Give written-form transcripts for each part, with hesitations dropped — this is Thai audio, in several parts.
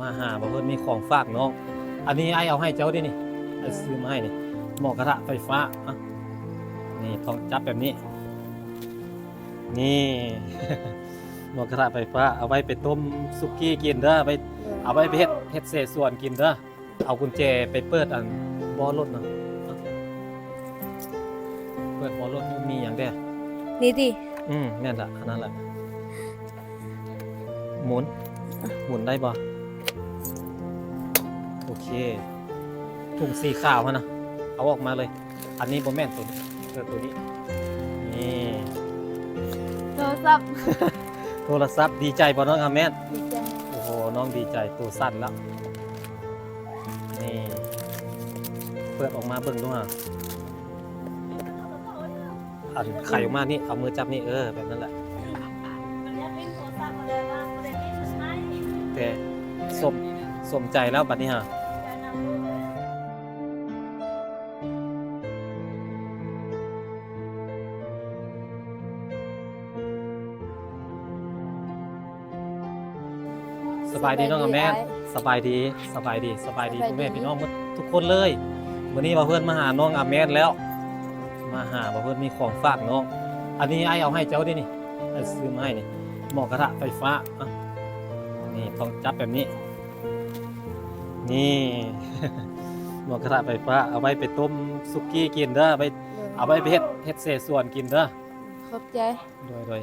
มาหาบ่เพิ่นมีของฝากน้องอันนี้ไอ้เอาให้เจ้าดินี่ไอ้ซื้อมาให้นี่หม้อกระทะไฟฟ้าอ่ะนี่ต้องจับแบบนี้นี่ หม้อกระทะไฟฟ้าเอาไว้ไปต้มสุกี้กินเด้อไปเอาไว้ไปเฮ็ดเศษส่วนกินเด้อเอากุญแจไปเปิดอันบ่อรถนะเปิดบ่อรถมีหยังแด้ นี่ดิ แม่นละอันนั้นแหละหมุนได้บ่โอเคถุงสีขาวฮะนะเอาออกมาเลยอันนี้บ่แม่นตัวนี้ตัวนี้นี่ โทรศัพท์ โทรศัพท์ดีใจบ่น้องอาแม่น ดีใจ โอ้โหน้องดีใจตัวสั้นแล้วนี่เปิดออกมาเบิ่งดูฮะอันไข่ออกมานี่เอามือจับนี่แบบนั้นแหละแต่สมใจแล้วบัดนี้ฮะสบายดีน้องอาแม่นสบายดีพ่อแม่พี่น้องทุกคนเลยวันนี้มาเพื่อนมาหาน้องอาแม่นแล้วมาหาเพื่อนมีของฝากน้องอันนี้ไอ้เอาให้เจ้าดินี่ไอ้ซื้อมาให้นี่หม้อกระทะไฟฟ้าอ่ะนี่ต้องจับแบบนี้นี่ หม้อกระทะไฟฟ้าเอาไว้ไปต้มสุกี้กินเด้อไปเอาไว้ไปเฮ็ดเศษส่วนกินเด้อ ขอบใจ โดย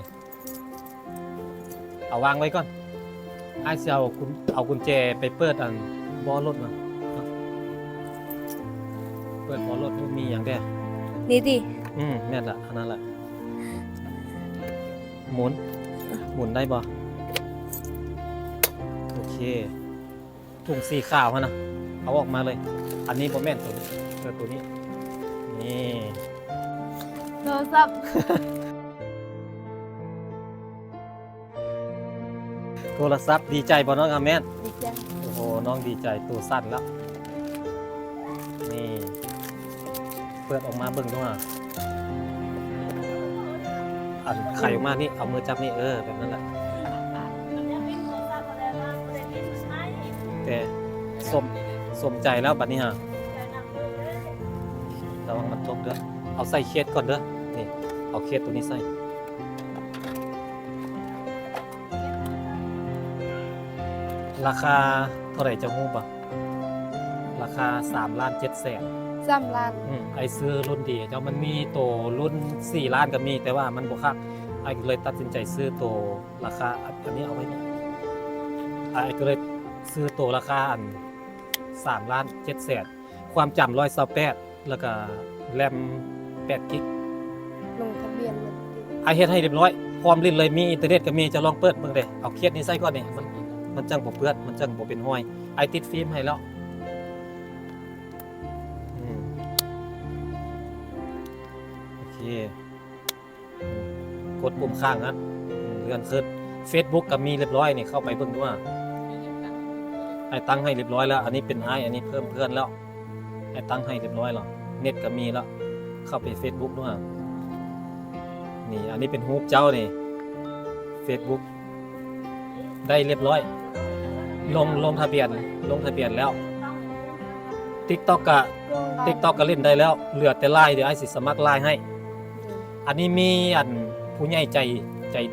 เอาวางไว้ก่อนไอ้สิเอากุญแจไปเปิดอันบ่อรถมาเปิดบ่อรถมีหยังแด้ นี่ดิ แม่นละอันนั้นแหละหมุนได้บ่โอเคถุงสีขาวฮะนะเอาออกมาเลยอันนี้บ่แม่นตัวนี้ตัวนี้นี่ โทรศัพท์ โทรศัพท์ดีใจบ่น้องอาแม่น ดีใจ โอ้โหน้องดีใจตัวสั้นแล้วนี่เปิดออกมาเบิ่งดูฮะอันไข่ออกมานี่เอามือจับนี่แบบนั้นแหละแต่สมใจแล้วบัดนี้ฮะระวังมันตกเด้อเอาใส่เคสก่อนเด้อนี่เอาเคสตัวนี้ใส่ราคาเท่าไหร่จะฮู้ป่ะราคา3,700,000 3 ล้าน ไอซื้อรุ่นดีเจ้ามันมีตัวรุ่น4 ล้านก็มีแต่ว่ามันบ่คักไอก็เลยตัดสินใจซื้อตัวราคาอันนี้เอาไว้นี่ไอก็เลยซื้อตัวราคาอัน3,700,000ความจำ128แล้วก็แรม8กิก ลงทะเบียนเลย ไอเฮ็ดให้เรียบร้อยพร้อมลิ้นเลยมีอินเทอร์เน็ตก็มีจะลองเปิดเบิ่งเด้เอาเคสนี้ใส่ก่อนนี่มันจังบ่เปื้อนมันจังบ่เป็นห้อยไอติดฟิล์มให้แล้วโอเคกดปุ่มข้างนั้นเลื่อนขึ้น Facebook ก็มีเรียบร้อยนี่เข้าไปเบิ่งดูว่าไอ้ตั้งให้เรียบร้อยแล้วอันนี้เป็นอันนี้เพิ่มเพื่อนแล้วไอ้ตั้งให้เรียบร้อยแล้วเน็ตก็มีแล้วเข้าไป Facebook ด้วยนี่อันนี้เป็นรูปเจ้านี่ Facebook ได้เรียบร้อยลงทะเบียนแล้ว TikTok ก็เล่นได้แล้วเหลือแต่ LINE เดี๋ยวไอ้สิสมัคร LINE ให้อันนี้มีอันผู้ใหญ่ใจ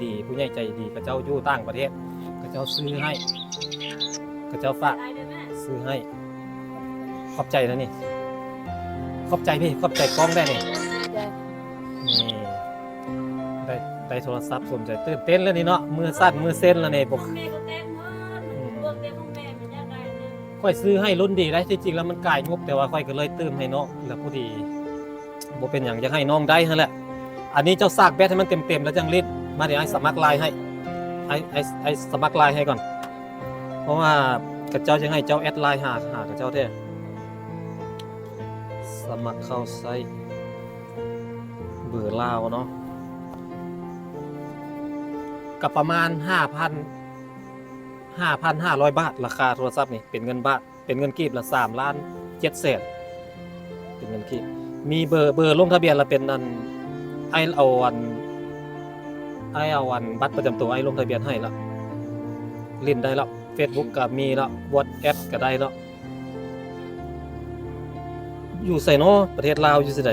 ดีผู้ใหญ่ใจดีเขาเจ้าอยู่ต่างประเทศเขาเจ้าซื้อให้เขาเจ้าฝากซื้อให้ขอบใจนะนี่ขอบใจพี่ขอบใจกล้องได้นี่ ใจ นี่ได้โทรศัพท์สมใจตื่นเต้นแล้วนี่เนาะมือสั่นมือเส้นแล้วนี่ผมค่อยซื้อให้รุ่นดีได้ที่จริงแล้วมันก่ายงบแต่ว่าค่อยก็เลยตื้มให้น้องแล้วผู้ดีบ่เป็นอย่างอยากให้น้องได้นั่นแหละอันนี้เจ้าซากแบตให้มันเต็มแล้วจังลิ้นมาเดี๋ยวไอ้สมัครไลน์ให้ไอ้สมัครไลน์ให้ก่อนเพราะว่ากับเจ้าจะให้เจ้าแอดไลน์หากับเจ้าแท้สมัครเข้าไซต์เบอร์ลาวเนาะกับประมาณ 5,500 บาทราคาโทรศัพท์นี่เป็นเงินบาทเป็นเงินกีบละ3,700,000เป็นเงินกีบมีเบอร์ลงทะเบียนละเป็นอันไอเอาวันบัตรประจำตัวไอลงทะเบียนให้แล้วเล่นได้แล้ว Facebook ก็มีแล้ว WhatsApp ก็ได้แล้วอยู่ไสเนาะประเทศลาวอยู่ไสใด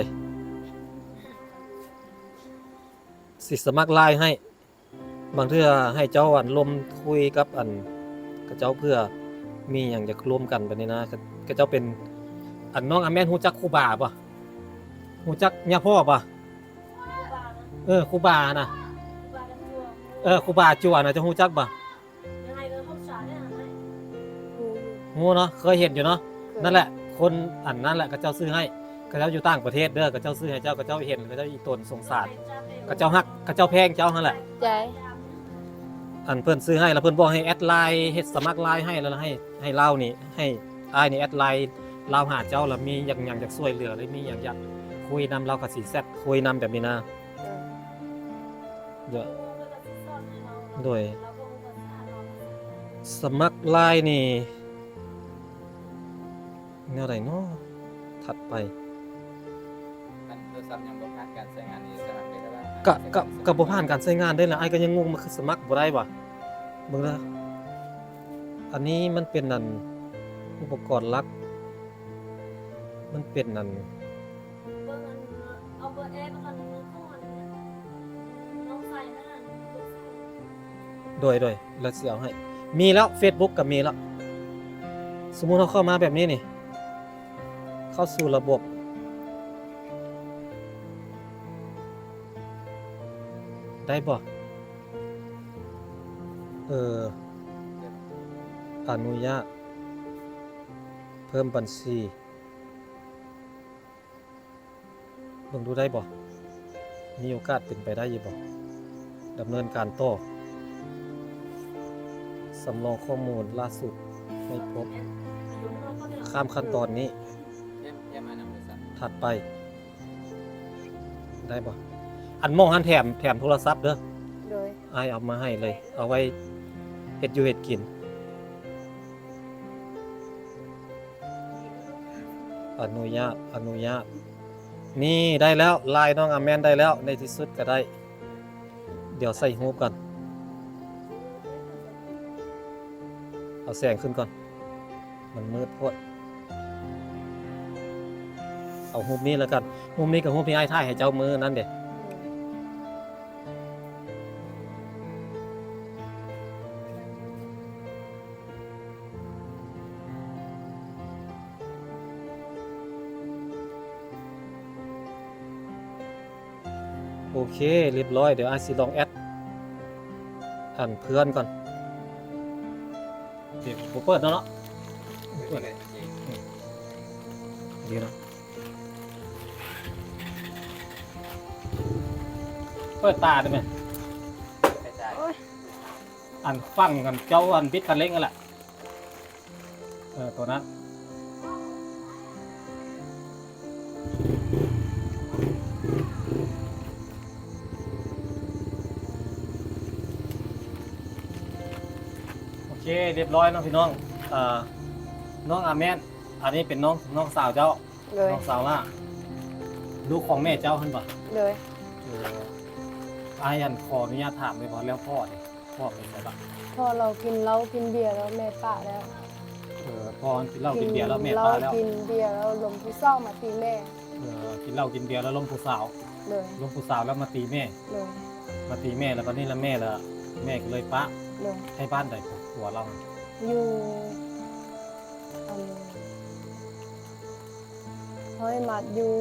สิสมัคร LINE ให้บางเทื่อให้เจ้าอันร่วมคุยกับอันกับเจ้าเพื่อมีหยังอยากร่วมกันบัดนี้นะก็เจ้าเป็นอันน้องอาแม่นฮู้จักครูบาบ่ฮู้จักย่าพ่อบ่ครูบาน่ะครูบาจั่วน่ะจะฮู้จักบ่ฮู้เนาะเคยเห็นอยู่เนาะนั่นแหละคนอันนั้นแหละก็เจ้าซื้อให้ก็เจ้าอยู่ต่างประเทศเด้อก็เจ้าซื้อให้เจ้าก็เจ้าเห็นก็เจ้าอีตนสงสารก็เจ้าฮักก็เจ้าแพงเจ้านั่นแหละ ใจ อันเพิ่นซื้อให้แล้วเพิ่นบอกให้แอดไลน์เฮ็ดสมัครไลน์ให้แล้วให้เล่านี่ให้อ้ายนี่แอดไลน์เล่าหาเจ้าแล้วมีหยังอยากช่วยเหลือหรือมีหยังอยากคุยนำเราก็สิแซดคุยนำแบบนี้นะเดี๋ยวโดยสมัครไลน์นี่แนวใดเนาะถัดไป มันโทรศัพท์ยังบ่ผ่านการใช้งานนี่สมัครได้แล้ว ก็บ่ผ่านการใช้งานได้แล้วอ้ายก็ยังงงมันคือสมัครบ่ได้ว่ะเบิ่งเด้ออันนี้มันเป็นนั่นอุปกรณ์หลักมันเป็นนั่น เอาเบอร์แอร์มาก่อนมือก่อนน้องใส่นั่น โดยแล้วสิเอาให้มีแล้ว Facebook ก็มีแล้วสมมุติเราเข้ามาแบบนี้นี่เข้าสู่ระบบได้บ่อนุญาตเพิ่มบัญชีเบิ่งดูได้บ่มีโอกาสเป็นไปได้อยู่บ่ดำเนินการต่อสำรองข้อมูลล่าสุดไม่พบข้ามขั้นตอนนี้ เยี่ยมมานำโทรศัพท์ ถัดไปได้บ่อันมองหันแถมโทรศัพท์เด้อ โดย อ้ายเอามาให้เลยเอาไว้เฮ็ดอยู่เฮ็ดกินอนุญาตนี่ได้แล้วลายน้องอาแมนได้แล้วในที่สุดก็ได้เดี๋ยวใส่รูปก่อนเอาแสงขึ้นก่อนมันมืดโพดเอารูปนี้แล้วกันรูปนี้กับรูปที่อ้ายถ่ายให้เจ้ามือนั่นเด้โอเคเรียบร้อยเดี๋ยวอ้ายสิลองแอดอันเพื่อนก่อนเดี๋ยวผมเปิดแล้วเนาะ เปิดเลย ดีเนาะเปิดตาได้ไหม ใช้จ่าย อันฟังกันเจ้าอันบิดคันเร่งกันแหละตัวนั้นโอเคเรียบร้อยเน้องพี่น้องน้องอาแมนอันนี้เป็นน้องสาวเจ้า เลย น้องสาวล่ะลูกของแม่เจ้าขึ้นปะ เลย อายันขออนุญาตถามเลยพอแล้วพ่อเนี่ยพ่อเป็นไงบ้าง พอเรากินเหล้ากินเบียร์แล้วแม่ป้าแล้ว พ่อกินเหล้ากินเบียร์แล้วแม่ป้าแล้ว กินเบียร์แล้วลมผู้เศร้ามาตีแม่ กินเหล้ากินเบียร์แล้วล้มผู้สาว เลย ล้มผู้สาวแล้วมาตีแม่ เลย มาตีแม่แล้วตอนนี้แล้วแม่ก็เลยปะ เลย ให้บ้านใดผัวเรา อยู่เฮ้ยหมัดอยู่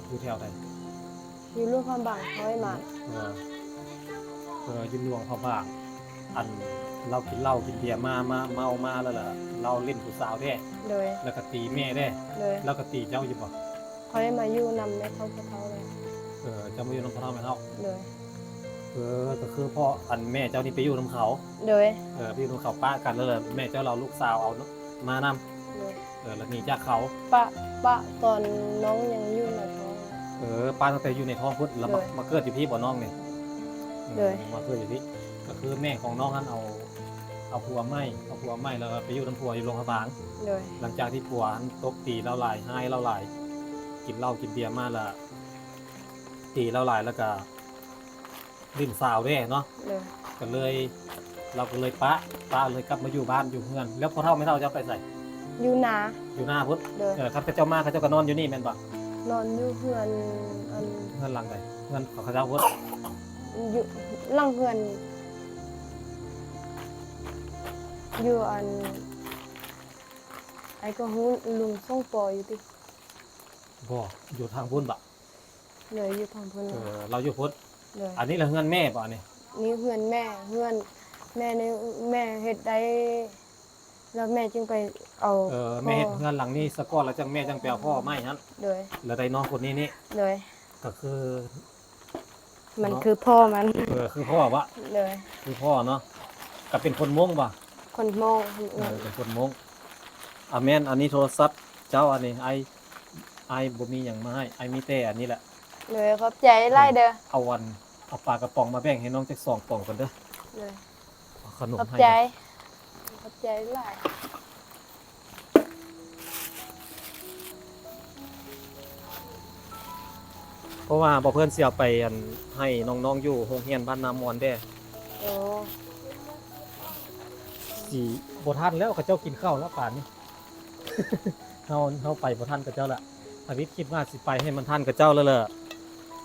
อยู่แถวใด อยู่ลูกความบังเฮ้ยหมัด ยืนลวงเขาบ้างอันเรากินเหล้ากินเบียร์มาเมามาแล้วล่ะเราเล่นผู้สาวแท้ เลย แล้วก็ตีแม่ได้ เลย แล้วก็ตีเจ้าอยู่บ่ เฮ้ยมาอยู่นำแม่เขาเขาเลย เจ้าไม่อยู่น้ำพ่อไม่เท่า เลย ก็คือพ่ออันแม่เจ้านี่ไปอยู่น้ำเขา เลย ไปอยู่น้ำเขาป้ากันแล้วแม่เจ้าเราลูกสาวเอามานำ เลย แล้วหนีจากเขา ปะตอนน้องยังอยู่ในท้อง ป้าตั้งแต่อยู่ในท้องพุทธแล้วมาเกิดอยู่พี่บ่น้องเนี่ย เลย มาเกิดอยู่พี่ก็คือแม่ของน้องนั้นเอาผัวไม่แล้วไปอยู่น้ำผัวอยู่โรงพยาบาล เลย หลังจากที่ผัวตบตีเราหลายให้เราหลายกินเหล้ากินเบียร์มาละตีเราหลายแล้วก็ลิ้นสาวด้วยเนาะ เลย ก็เลย เราก็เลยป้าเลยกลับมาอยู่บ้านอยู่เฮือนแล้วพอเฒ่าไม่เฒ่าจะเอาไปใส่ อยู่นา อยู่หน้าพุ่น โดย ครับเขาเจ้ามาเขาเจ้าก็นอนอยู่นี่แม่นบ่ นอนอยู่เฮือนอัน เฮือนหลังใดเฮือนของเขาเจ้าพุ่น อยู่หลังเฮือนอยู่อันไอ้ก็ฮู้ลุงส่งปออยู่ติ บ่อยู่ทางพุ่นบ่ เลยอยู่ทางเพิ่น เราอยู่พุ่น เลย อันนี้แหละเฮือนแม่บ่นี่ นี่เฮือนแม่เฮือนแม่ในแม่เฮ็ดได้แล้วแม่จึงไปเอา แม่เฮ็ดเฮือนหลังนี้ซะก่อนแล้วจังแม่จังไปเอาพ่อไม้หั่น เลย แล้วได้น้องคนนี้นี่ เลย ก็คือ มันคือพ่อมัน คือพ่อวะ เลย คือพ่อเนาะก็เป็นคนม้งบ่ คนมอง เป็นคนม้งแม่นอันนี้โทรศัพท์เจ้าอันนี้ไอบ่มีหยังมาให้ไอมีแต่อันนี้แหละ เลยขอบใจไล่เด้อ เอาปลากระป๋องมาแบ่งให้น้องจัก2ป่องก่อนเด้อ เลย เอาขนม ขอบ ให้ ใจขอบใจไล่ เพราะว่าบ่เพิ่นสิเอาไปอันให้น้องๆอยู่โรงเรียนบ้านนามอนเด้ โอ้ สิบ่ทันแล้วเขาเจ้ากินข้าวแล้วป่านนี้ เฮาไปบ่ทันกับเจ้าละทวิตคิดว่าสิไปให้มันทันกับเจ้าแล้วล่ะ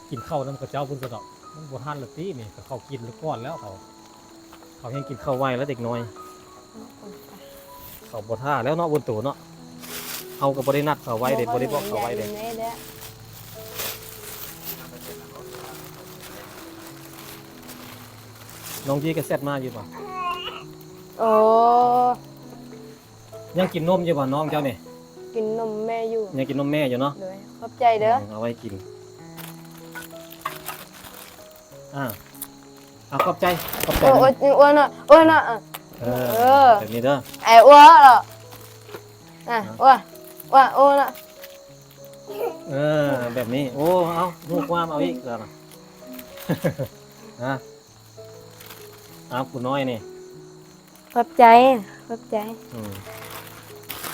กินข้าวนํกับเจ้าพุ่นซะดอกมันบ่ทันละตินี่ก็เขากินแล้วก่อนแล้วเขายังกินข้าวไวแล้วเด็กน้อยเขาบ่ท่าแล้วเนาะบนตู่เนาะเอาก็บ่ได้นัดเขาไว้เด้บ่ได้บอกเขาไว้เด้ แม่เด้อ น้องยีก็เซตมาอยู่บ่ โอ้ ยังกินนมอยู่บ่น้องเจ้านี่ กินนมแม่อยู่ ยังกินนมแม่อยู่เนาะ เลยขอบใจเด้อ เอาไว้กินขอบใจ โอ้โอ้อ้วนอ่ะอ้วนอ่ะ เอ เออ แบบนี้เด้อ ไอ้อ้วนเหรออ้วนอ้วนอ่ะ แบบนี้โอ้เอาลูกความเอาอีกแล้วนะ เอาคุณน้อยนี่ ขอบใจขอบใจ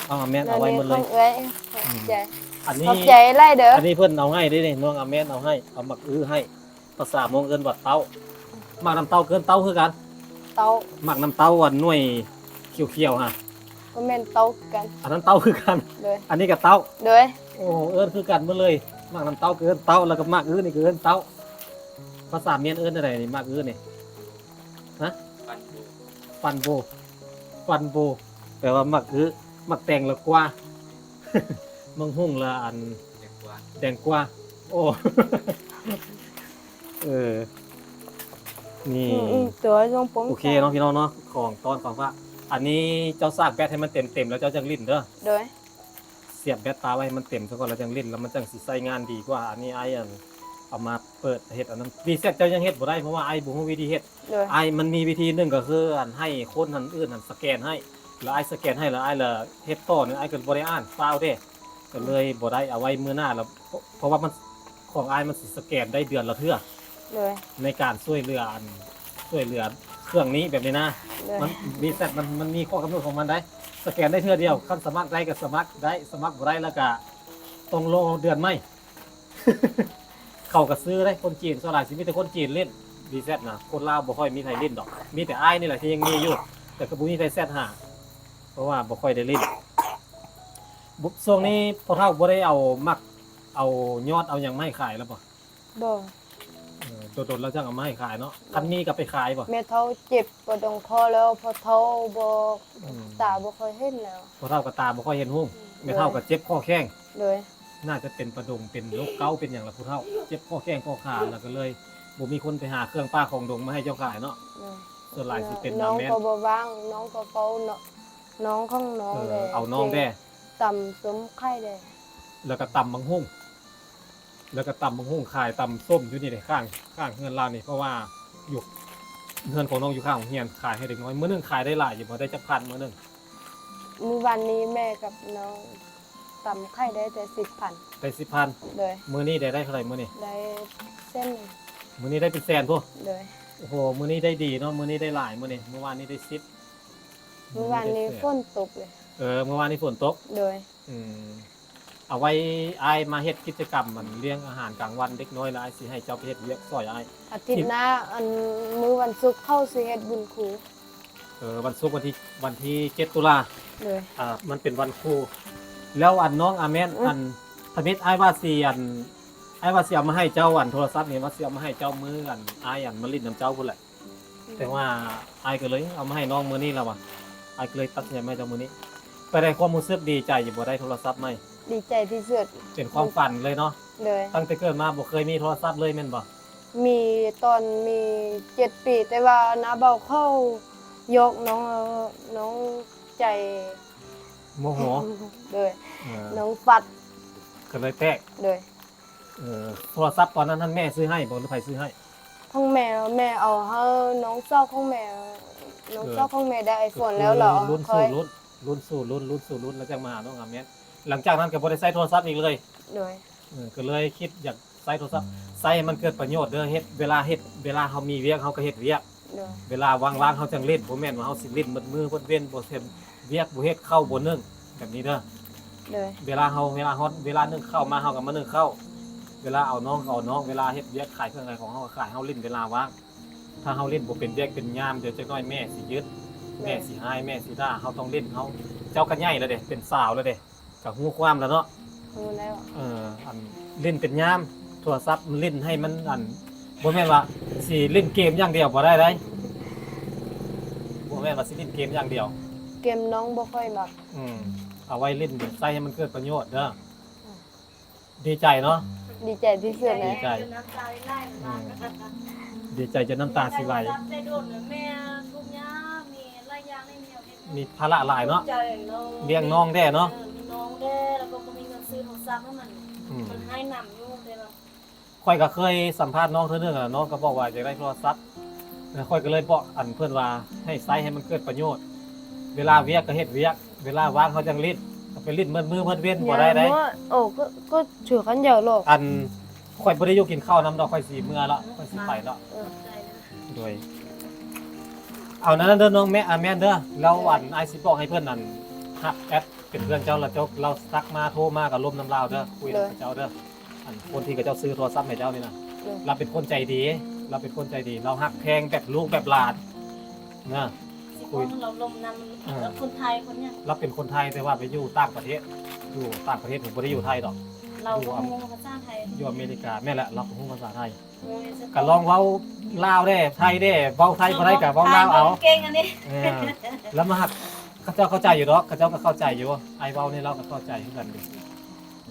เอาแม่นเอาไว้หมดเลย เอ้ยขอบใจ อันนี้ ขอบใจไล่เด้อ อันนี้เพิ่นเอาให้เด้นี่น้องอาแม่นเอาให้เอาหมักอื้อให้ภาษามงเอิ้นว่าเต้าหมักน้ำเต้าเกินเต้าคือกัน เตา หมักน้ำเต้าวันหน่วยเขียวๆฮะ ก็แม่นเตากัน อันนั้นเต้าคือกัน เลย อันนี้ก็เต้า เลย โอ้เอิ้นคือกันหมดเลยหมักน้ำเต้าเกินเต้าแล้วก็หมักอื้อนี่คือเอิ้นเต้าภาษาเมียนเอิ้นอะไรนี่หมักอื้อนี่ ปันดู ฟันโบแปลว่าหมักอื้อหมักแตงละกว่า มังหุ่งละอัน เด็กกว่า แดงกว่า โอ้ นี่ ตัวทรงผม โอเคเนาะพี่น้องเนาะของตอนของว่าอันนี้เจ้าซากแบตให้มันเต็มแล้วเจ้าจังลิ้นเด้อ โดย เสียบแบตตาไว้ให้มันเต็มซะก่อนแล้วจังลิ้นแล้วมันจังสิใช้งานดีกว่าอันนี้ไอ้อันเอามาเปิดเฮ็ดอันนั้นรีเซ็ตเจ้ายังเฮ็ดบ่ได้เพราะว่าไอ้บ่ฮู้วิธีเฮ็ด โดย ไอ้มันมีวิธีหนึงก็คืออันให้คนอันอื่นอันสแกนให้แล้วไอ้สแกนให้แล้วไอ้ละเฮ็ดต่อเนี่ยไอ้ก็บ่ได้อ่านฟาวเด้ก็เลยบ่ได้เอาไว้มื้อหน้าแล้วเพราะว่ามันของไอ้มันสิสแกนได้เดือนละเทื่อ โดย ในการช่วยเหลือเครื่องนี้แบบนี้นะ โดย มันรีเซ็ตมันมีข้อกำหนดของมันได้ สแกนได้เทื่อเดียวคันสมัครได้ก็สมัครได้สมัครบ่ได้แล้วก็ต้องรอเดือนใหม่ เขาก็ซื้อได้คนจีนส่วนหลายสิมีแต่คนจีนเล่นรีเซ็ตนะคนลาวบ่ค่อยมีใครเล่นดอก มีแต่อ้ายนี่แหละที่ยังมีอยู่ แต่ก็บ่มีใครเซตหาเพราะว่าบ่ค่อยได้เล่นบุช่วงนี้พอเฒ่าบ่ได้เอามักเอายอดเอาหยังมาให้ขายแล้วบ่ บ่ ตัวตนเราจังเอามาให้ขายเนาะคันนี้ก็ไปขายบ่ แม่เฒ่าเจ็บปวดตรงคอแล้วพอเฒ่าบ่ อืม ตาบ่ค่อยเห็นแล้ว พอเฒ่าก็ตาบ่ค่อยเห็นหุ่งไม่เฒ่าก็เจ็บข้อแข้ง โดย น่าจะเป็นประดงเป็นโรคเกาต์เป็นอย่างละผู้เฒ่าเจ็บข้อแข้งข้อขาแล้วก็เลยบ่มีคนไปหาเครื่องป้าของดงมาให้เจ้าขายเนาะ โดย ส่วนหลายสิเป็น น้อง แม่น ก็บ่ว่างน้องก็เฝ้าเนาะน้องของน้องเลย เอาน้องแด้ ต่ำสมไข่ได้ แล้วก็ตำบังหุ่งแล้วก็ตำบังหุ่งขายตำส้มอยู่นี่เลยข้างเฮือนลาวนี่เพราะว่าอยู่เฮือนของน้องอยู่ข้างของเฮียนขายให้เด็กน้อยมื้อหนึงขายได้หลายอยู่บ่ได้จักพันมื้อหนึง มื้อวันนี้แม่กับน้องต่ำไข่ได้แต่10,000 ได้10,000 โดย มื้อนี้ได้เท่าไหร่มื้อนี้ ได้เส้นหนึ่ง มื้อนี้ได้เป็นแสนพุ่น โดย โอ้โหมื้อนี้ได้ดีเนาะมื้อนี้ได้หลายมื้อนี้เมื่อวานนี้ได้10 มื้อวันนี้ฝนตกเลย เมื่อวานนี้ฝนตก โดย เอาไว้อายมาเฮ็ดกิจกรรมมันเลี้ยงอาหารกลางวันเด็กน้อยแล้วอายสิให้เจ้าไปเฮ็ดเวียกซอยอาย อาทิตย์หน้าอันมื้อวันศุกร์เข้าสิเฮ็ดบุญครู วันศุกร์วันที่7 ตุลา เลย มันเป็นวันครูแล้วอันน้องอาแมนอันทมิตอ้ายว่าสิอ้ายว่าสิเอามาให้เจ้าอันโทรศัพท์นี่ว่าสิเอามาให้เจ้ามื้ออันอ้ายอันมาลิ้นน้ำเจ้าพุ่นแหละแต่ว่าอ้ายก็เลยเอามาให้น้องมื้อนี้แล้วว่ะอ้ายก็เลยตัดสินใจมาให้เจ้ามื้อนี้ไปได้ความรู้สึกดีใจอยู่บ่ได้โทรศัพท์ใหม่ ดีใจที่สุด เป็นความฝันเลยเนาะ เลย ตั้งแต่เกิดมาบ่เคยมีโทรศัพท์เลยแม่นบ่ มีตอนมี7 ปีแต่ว่าน้าเบาเข้ายกน้องใจ โมโห เลย เออ น้องปัด ก็เลยแตก เลย โทรศัพท์ตอนนั้นท่านแม่ซื้อให้บ่หรือใครซื้อให้ ของแม่เอาให้น้องเศร้าของแม่น้องเศร้าของแม่ได้ไอโฟนแล้วเหรอ รุ่น เค สู่ ย รุ่นสู่รุ่นแล้วจังมาหาน้องอาแมนหลังจากนั้นก็บ่ได้ใช้โทรศัพท์อีกเลย เลย ก็เลยคิดอยากใช้โทรศัพท์ใช้ให้มันเกิดประโยชน์เด้อเฮ็ดเวลาเฮามีเวียกเฮาก็เฮ็ดเวียก เลย เวลาว่างๆเฮาจังเล่นบ่แม่นว่าเฮาสิเล่นหมดมือเบิดเว้นบ่เฮ็ดเวียกบ่เฮ็ดเข้าบ่นึ่งแบบนี้เด้อ เลย เวลาฮอตเวลานึ่งข้าวมาเฮาก็มานึ่งข้าวเวลาเอาน้องก็เอาน้องเวลาเฮ็ดเวียกขายเครื่องอะไรของเฮาก็ขายเฮาเล่นเวลาว่างถ้าเฮาเล่นบ่เป็นเวียกเป็นยามเดี๋ยวจักหน่อยแม่สิยึดแม่สิหายแม่สิด่าเฮาต้องเล่นเฮาเจ้าก็ใหญ่แล้วเด้เป็นสาวแล้วเด้ก็ฮู้ความแล้วเนาะ รู้แล้ว อันเล่นเป็นยามโทรศัพท์มันเล่นให้มันอันบ่แม่นว่าสิเล่นเกมอย่างเดียวบ่ได้บ่แม่นว่าสิเล่นเกมอย่างเดียว เกมน้องบ่ค่อยมัก เอาไว้เล่นใส่ให้มันเกิดประโยชน์เด้อดีใจเนาะ ดีใจที่สุดนะ ดีใจ น้ำตาไหลมา ดีใจจนน้ำตาสิไหล ได้โดนแม่ทุกอย่างมีหลายอย่างในเมีย มีภาระหลายเนาะ ใจ เลี้ยงน้องแด้เนาะ มีน้องแด้แล้วก็มีเงินซื้อของซ้ำให้มัน อืม มันให้นำอยู่แต่เรา ค่อยก็เคยสัมภาษณ์น้องเทื่อนึงน้องก็บอกว่าอยากได้โทรศัพท์แล้วค่อยก็เลยบอกอันเพื่อนว่าให้ใช้ให้มันเกิดประโยชน์ เวลาเวียกก็เฮ็ดเวียก เวลาว่างเขาจังลิ้นก็ไปลิ้นมือเพิ่นเว้นบ่ได้ได้ โอ้ก็ถือกันเยอะโลก อันค่อยบ่ได้อยู่กินข้าวน้ำดอกค่อยสิเมื่อละค่อยสิไปละ ใจนะ โดยเอานั้นเด้อน้องแม่แม่นเด้อแล้วอันไอสิบอกให้เพื่อนนั่นฮักแอดเป็นเพื่อนเจ้าแล้วเจ้าเราทักมาโทรมากับลมน้ำลาวเด้อคุยกับเจ้าเด้ออันคนที่กับเจ้าซื้อโทรศัพท์ให้เจ้านี่นะเราเป็นคนใจดี เราเป็นคนใจดี เราฮักแพงแบบลูกแบบหลานนะ สิคนเราลมนำแล้วคนไทยคนเนี้ย เราเป็นคนไทยแต่ว่าไปอยู่ต่างประเทศอยู่ต่างประเทศผมบ่ได้อยู่ไทยดอก เราก็งงภาษาไทย อยู่อเมริกาแม่นแหละเราก็ฮู้ภาษาไทย งง ก็ลองเว้าลาวได้ไทยได้เว้าไทยบ่ได้ก็เว้าลาวเอา เก่งอันนี้ แล้วมาหักเขาเจ้าเข้าใจอยู่ดอกเขาเจ้าก็เข้าใจอยู่ไอ้เว้านี่เราก็เข้าใจคือกัน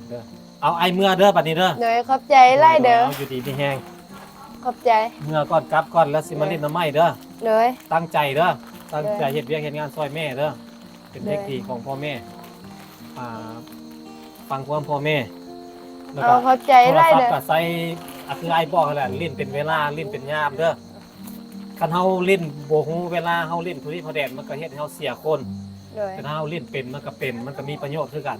เด้อเอาไอ้เมื่อเด้อบัดนี้เด้อ เลยขอบใจไล่เด้อ อยู่ดีมีแฮง ขอบใจ เมื่อก่อนกลับก่อนแล้วสิมาเล่นน้ำไม้เด้อ เลย ตั้งใจเด้อตั้งใจเฮ็ดเวียกเฮ็ดงานซอยแม่เด้อเป็นเด็กดีของพ่อแม่ฟังความพ่อแม่แล้ว เอา ก็ ขอบใจ โทร ไล่ ศัพ เด้อ ท์ก็ใส่คือไอ้บอกนั่นแหละเล่นเป็นเวลาเล่นเป็นยามเด้อคันเฮาเล่นบ่ฮู้เวลาเฮาเล่นผู้ที่เขาแดนมันก็เฮ็ดให้เฮาเสียคน เลย แต่ถ้าเราเล่นเป็นมันก็เป็นมันก็มีประโยชน์คือกัน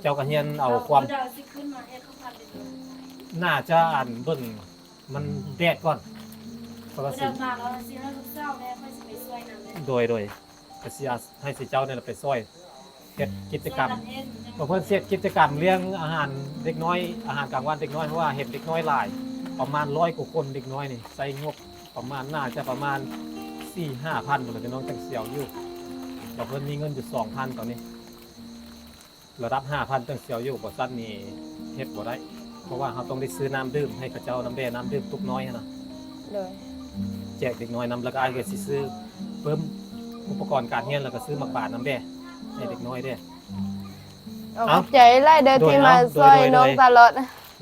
เจ้าก็เฮียนเอาความ เดาสิขึ้นมาเฮ็ดข้าวผัดเลย น่าจะอ่านเบิ่งมันแดดก่อนเพราะว่าสิ เดินมาแล้วสิให้ลูกสาวแม่ค่อยสิไปช่วยนำเลย โดยก็สิให้สิเจ้าเนี่ยไปช่วยเฮ็ดกิจกรรม ช่วยนเฮ็ด เพิ่นเฮ็ดกิจกรรมเลี้ยงอาหารเด็กน้อยอาหารกลางวันเด็กน้อยเพราะว่าเฮ็ดเด็กน้อยหลาย ประมาณ100กว่าคนเด็กน้อยนี่ใส่งบประมาณน่าจะประมาณ 4-5,000บ่ล่ะพี่น้องจังเสียวอยู่แล้วเพิ่นมีเงินอยู่ 2,000 ตอนนี้ ระดับ 5,000 จังเสียวอยู่บ่ซั่นนี่เฮ็ดบ่ได้ เพราะว่าเราต้องได้ซื้อน้ำดื่มให้กับเจ้าน้ำแดน้ำดื่มตุกน้อยนะ เลย แจกเด็กน้อยน้ำแล้วก็อ้ายก็สิซื้อเพิ่มอุปกรณ์การเรียนแล้วก็ซื้อหมักบาดน้ำแดให้เด็กน้อยเด้ เอาขอบใจไล่เด้อที่มาซอยน้องตลอด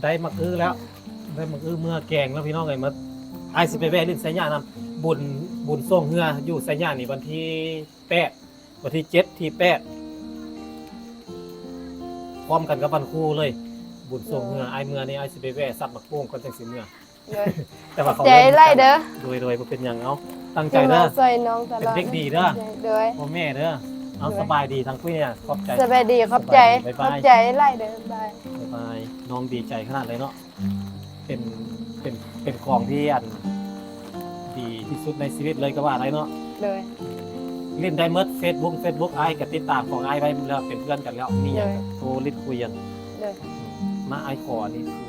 ได้หมักอื้อแล้ว ได้หมักอื้อเมื่อแกงแล้วพี่น้องเอ้ยมาอ้ายสิไปแวะเล่นไสย่านํบุญส่งเฮืออยู่ไสย่านี่วันที่8วันที่7ที่8พร้อมกันกับวันครูเลย บุญส่งเมื่อไอายเมื่อนี่ไอายสิไปแวะซับบักโป่งก่อนจังสิเมื่อ เลย แต่ว่าเขา ใจไล่เด้อ โดยบ่เป็นหยังเอาตั้งใจ ที่ เด้ มา อ ซอยน้องตลอด เป็นเด็กดีเด้อ เลย พ่อแม่เด้อเอาสบายดีทั้งคู่เนี่ยขอบใจ สบายดีขอบใจ บ๊าย ข บาย อบใจไล่เด้อบาย บ๊ายบายน้องดีใจขนาดเลยเนาะเป็นเป็นของที่อันดีที่สุดในชีวิตเลยก็ว่าได้เนาะ เลย เล่นได้หมด Facebook ไอ้ายก็ติดตามของไอ้ายไว้แล้วเป็นเพื่อนกันแล้วมีหยังก็โทรเล่นคุยกัน เลย มาไอ้ายขอนี่คือ